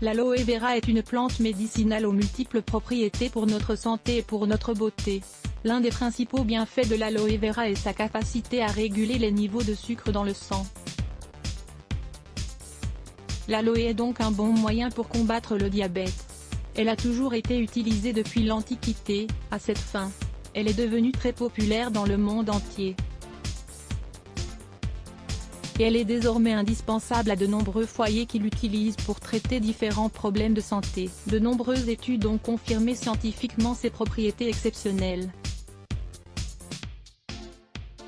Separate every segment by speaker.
Speaker 1: L'aloe vera est une plante médicinale aux multiples propriétés pour notre santé et pour notre beauté. L'un des principaux bienfaits de l'aloe vera est sa capacité à réguler les niveaux de sucre dans le sang. L'aloe est donc un bon moyen pour combattre le diabète. Elle a toujours été utilisée depuis l'Antiquité, à cette fin. Elle est devenue très populaire dans le monde entier. Et elle est désormais indispensable à de nombreux foyers qui l'utilisent pour traiter différents problèmes de santé. De nombreuses études ont confirmé scientifiquement ses propriétés exceptionnelles.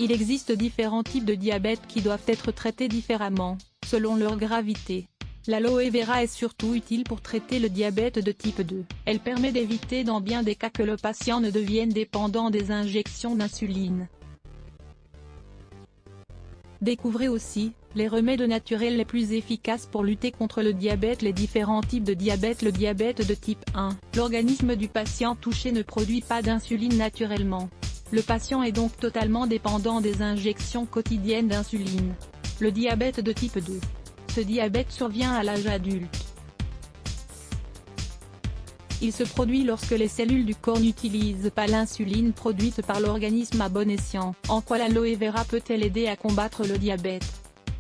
Speaker 1: Il existe différents types de diabète qui doivent être traités différemment, selon leur gravité. L'aloe vera est surtout utile pour traiter le diabète de type 2. Elle permet d'éviter dans bien des cas que le patient ne devienne dépendant des injections d'insuline. Découvrez aussi les remèdes naturels les plus efficaces pour lutter contre le diabète. Les différents types de diabète. Le diabète de type 1. L'organisme du patient touché ne produit pas d'insuline naturellement. Le patient est donc totalement dépendant des injections quotidiennes d'insuline. Le diabète de type 2. Ce diabète survient à l'âge adulte. Il se produit lorsque les cellules du corps n'utilisent pas l'insuline produite par l'organisme à bon escient. En quoi l'aloe vera peut-elle aider à combattre le diabète?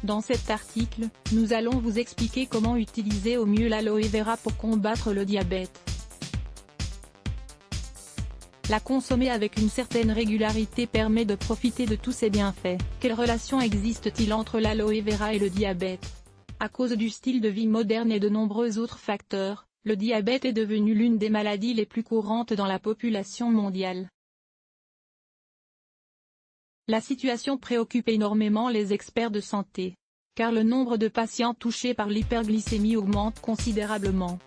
Speaker 1: Dans cet article, nous allons vous expliquer comment utiliser au mieux l'aloe vera pour combattre le diabète. La consommer avec une certaine régularité permet de profiter de tous ses bienfaits. Quelle relation existe-t-il entre l'aloe vera et le diabète? À cause du style de vie moderne et de nombreux autres facteurs, le diabète est devenu l'une des maladies les plus courantes dans la population mondiale. La situation préoccupe énormément les experts de santé, car le nombre de patients touchés par l'hyperglycémie augmente considérablement.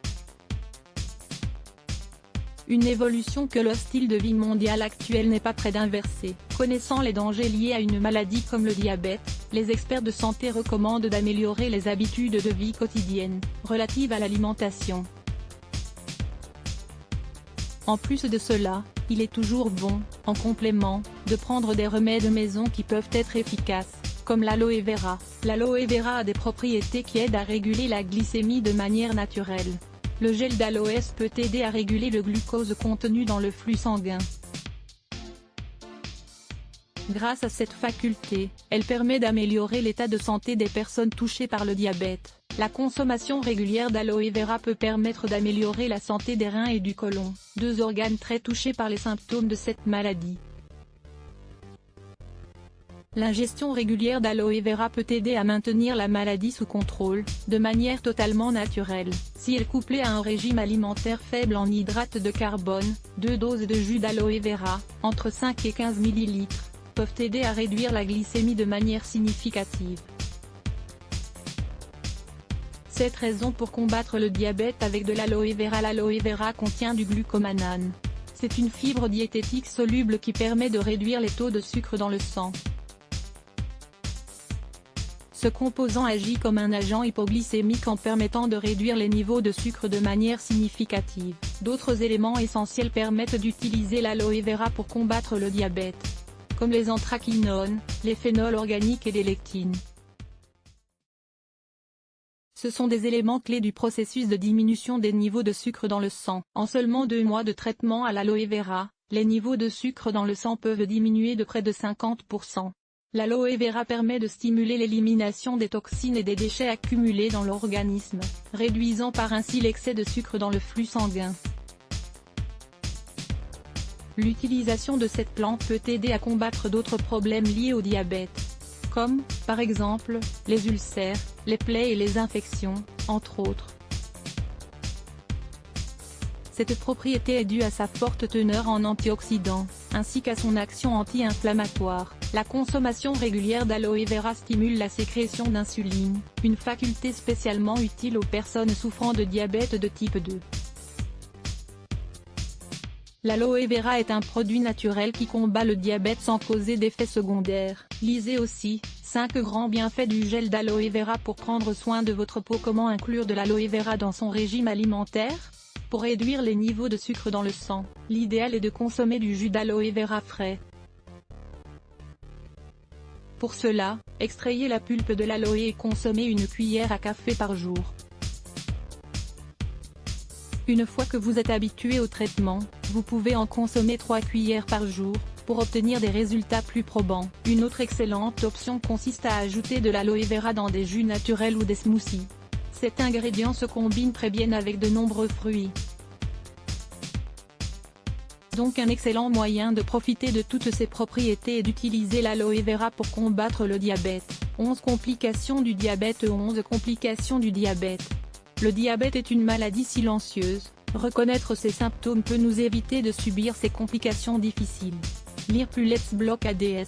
Speaker 1: Une évolution que le style de vie mondial actuel n'est pas près d'inverser. Connaissant les dangers liés à une maladie comme le diabète, les experts de santé recommandent d'améliorer les habitudes de vie quotidiennes, relatives à l'alimentation. En plus de cela, il est toujours bon, en complément, de prendre des remèdes maison qui peuvent être efficaces, comme l'aloe vera. L'aloe vera a des propriétés qui aident à réguler la glycémie de manière naturelle. Le gel d'aloès peut aider à réguler le glucose contenu dans le flux sanguin. Grâce à cette faculté, elle permet d'améliorer l'état de santé des personnes touchées par le diabète. La consommation régulière d'aloe vera peut permettre d'améliorer la santé des reins et du côlon, deux organes très touchés par les symptômes de cette maladie. L'ingestion régulière d'aloe vera peut aider à maintenir la maladie sous contrôle, de manière totalement naturelle. Si elle est couplée à un régime alimentaire faible en hydrates de carbone, 2 doses de jus d'aloe vera, entre 5 et 15 ml, peuvent aider à réduire la glycémie de manière significative. Cette raison pour combattre le diabète avec de l'aloe vera. L'aloe vera contient du glucomanane. C'est une fibre diététique soluble qui permet de réduire les taux de sucre dans le sang. Ce composant agit comme un agent hypoglycémique en permettant de réduire les niveaux de sucre de manière significative. D'autres éléments essentiels permettent d'utiliser l'aloe vera pour combattre le diabète, comme les anthraquinones, les phénols organiques et les lectines. Ce sont des éléments clés du processus de diminution des niveaux de sucre dans le sang. En seulement 2 mois de traitement à l'aloe vera, les niveaux de sucre dans le sang peuvent diminuer de près de 50%. L'aloe vera permet de stimuler l'élimination des toxines et des déchets accumulés dans l'organisme, réduisant par ainsi l'excès de sucre dans le flux sanguin. L'utilisation de cette plante peut aider à combattre d'autres problèmes liés au diabète, comme, par exemple, les ulcères, les plaies et les infections, entre autres. Cette propriété est due à sa forte teneur en antioxydants, ainsi qu'à son action anti-inflammatoire. La consommation régulière d'aloe vera stimule la sécrétion d'insuline, une faculté spécialement utile aux personnes souffrant de diabète de type 2. L'aloe vera est un produit naturel qui combat le diabète sans causer d'effets secondaires. Lisez aussi, 5 grands bienfaits du gel d'aloe vera pour prendre soin de votre peau. Comment inclure de l'aloe vera dans son régime alimentaire? Pour réduire les niveaux de sucre dans le sang, l'idéal est de consommer du jus d'aloe vera frais. Pour cela, extrayez la pulpe de l'aloe et consommez une cuillère à café par jour. Une fois que vous êtes habitué au traitement, vous pouvez en consommer 3 cuillères par jour, pour obtenir des résultats plus probants. Une autre excellente option consiste à ajouter de l'aloe vera dans des jus naturels ou des smoothies. Cet ingrédient se combine très bien avec de nombreux fruits. Donc un excellent moyen de profiter de toutes ses propriétés et d'utiliser l'aloe vera pour combattre le diabète. 11 complications du diabète. 11 complications du diabète. Le diabète est une maladie silencieuse. Reconnaître ses symptômes peut nous éviter de subir ces complications difficiles. Lire plus Let's Block ADS.